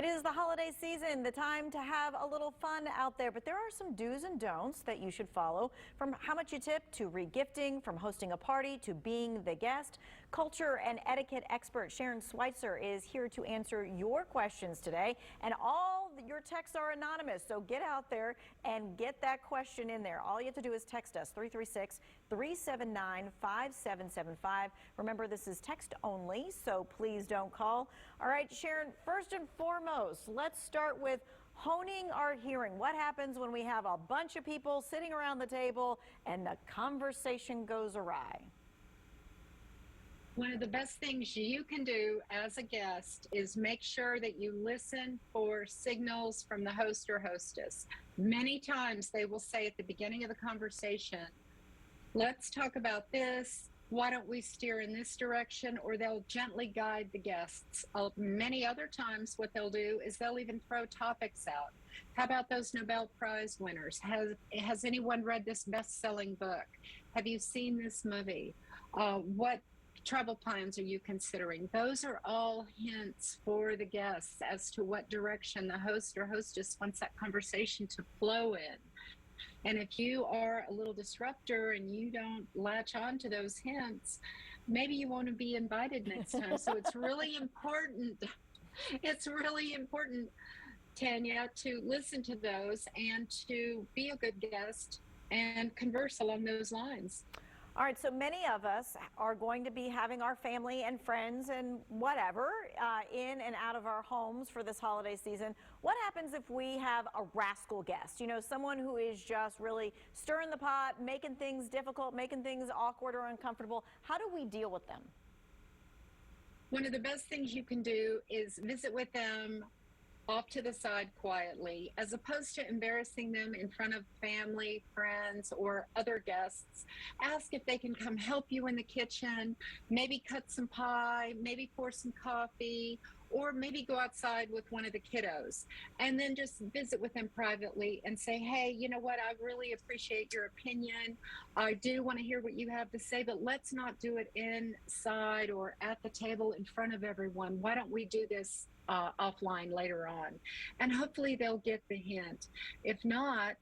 It is the holiday season, the time to have a little fun out there, but there are some do's and don'ts that you should follow, from how much you tip to regifting, from hosting a party to being the guest. Culture and etiquette expert Sharon Schweitzer is here to answer your questions today, and all your texts are anonymous, so get out there and get that question in there. All you have to do is text us 336-379-5775. Remember, this is text only, so please don't call. All right, Sharon, first and foremost, let's start with honing our hearing. What happens when we have a bunch of people sitting around the table and the conversation goes awry? One of the best things you can do as a guest is make sure that you listen for signals from the host or hostess. Many times they will say at the beginning of the conversation, let's talk about this. Why don't we steer in this direction? Or they'll gently guide the guests. Many other times what they'll do is they'll even throw topics out. How about those Nobel Prize winners? Has anyone read this best-selling book? Have you seen this movie? What travel plans are you considering? Those are all hints for the guests as to what direction the host or hostess wants that conversation to flow in. And if you are a little disruptor and you don't latch on to those hints, maybe you won't be invited next time. So it's really important. It's really important, Tanya, to listen to those and to be a good guest and converse along those lines. All right, so many of us are going to be having our family and friends and whatever in and out of our homes for this holiday season. What happens if we have a rascal guest? You know, someone who is just really stirring the pot, making things difficult, making things awkward or uncomfortable. How do we deal with them? One of the best things you can do is visit with them off to the side quietly, as opposed to embarrassing them in front of family, friends, or other guests. Ask if they can come help you in the kitchen, maybe cut some pie, maybe pour some coffee, or maybe go outside with one of the kiddos, and then just visit with them privately and say, hey, you know what, I really appreciate your opinion. I do want to hear what you have to say, but let's not do it inside or at the table in front of everyone. Why don't we do this offline later on? And hopefully they'll get the hint. If not,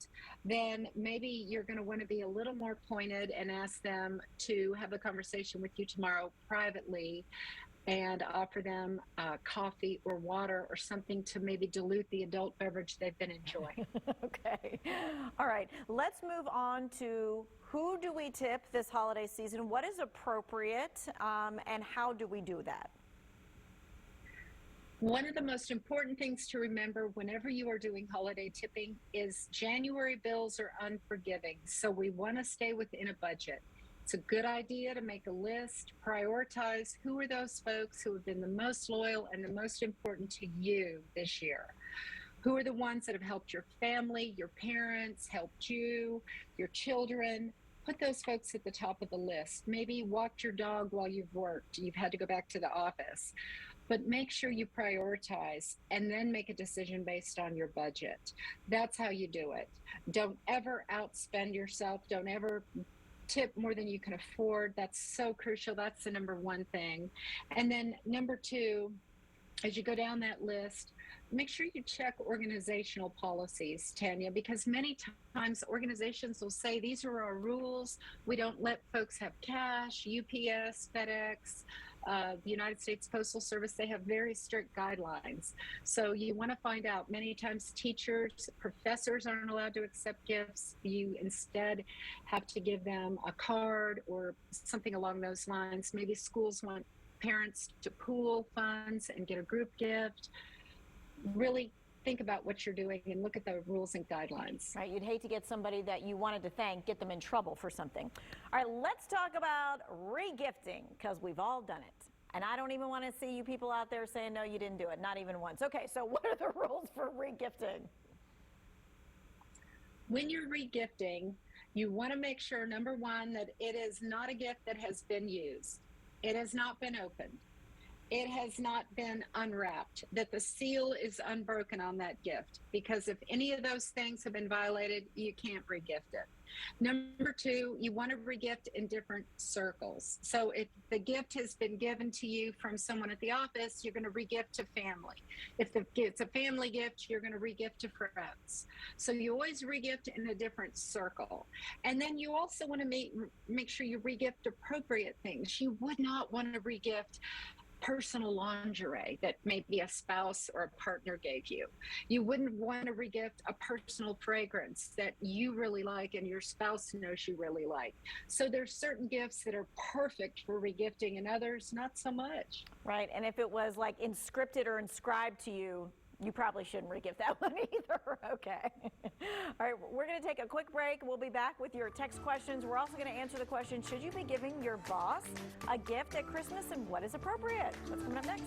then maybe you're going to want to be a little more pointed and ask them to have a conversation with you tomorrow privately and offer them coffee or water or something to maybe dilute the adult beverage they've been enjoying. Okay. All right. Let's move on to who do we tip this holiday season? What is appropriate and how do we do that? One of the most important things to remember whenever you are doing holiday tipping is January bills are unforgiving, so we want to stay within a budget. It's a good idea to make a list, prioritize who are those folks who have been the most loyal and the most important to you this year. Who are the ones that have helped your family, your parents, helped you, your children? Put those folks at the top of the list. Maybe walked your dog while you've worked. You've had to go back to the office. But make sure you prioritize and then make a decision based on your budget. That's how you do it. Don't ever outspend yourself. Don't ever tip more than you can afford. That's so crucial. That's the number one thing. And then number two, as you go down that list, make sure you check organizational policies, Tanya, because many times organizations will say, these are our rules. We don't let folks have cash. UPS, FedEx, the United States Postal Service, they have very strict guidelines. So you want to find out. Many times teachers, professors aren't allowed to accept gifts. You instead have to give them a card or something along those lines. Maybe schools want parents to pool funds and get a group gift. Really think about what you're doing and look at the rules and guidelines. Right, you'd hate to get somebody that you wanted to thank, get them in trouble for something. All right, let's talk about regifting, because we've all done it. And I don't even want to see you people out there saying, no, you didn't do it, not even once. Okay, so what are the rules for regifting? When you're regifting, you want to make sure, number one, that it is not a gift that has been used. It has not been opened. it has not been unwrapped, that the seal is unbroken on that gift. Because if any of those things have been violated, you can't regift it. Number two, you want to regift in different circles. So if the gift has been given to you from someone at the office, you're going to regift to family. If it's a family gift, you're going to regift to friends. So you always regift in a different circle. And then you also want to make sure you regift appropriate things. You would not want to regift personal lingerie that maybe a spouse or a partner gave you. You wouldn't want to regift a personal fragrance that you really like and your spouse knows you really like. So there's certain gifts that are perfect for regifting and others not so much. Right, and if it was like inscripted or inscribed to you, you probably shouldn't regift that one either. Okay. All right, we're going to take a quick break. We'll be back with your text questions. We're also going to answer the question, should you be giving your boss a gift at Christmas and what is appropriate? That's coming up next.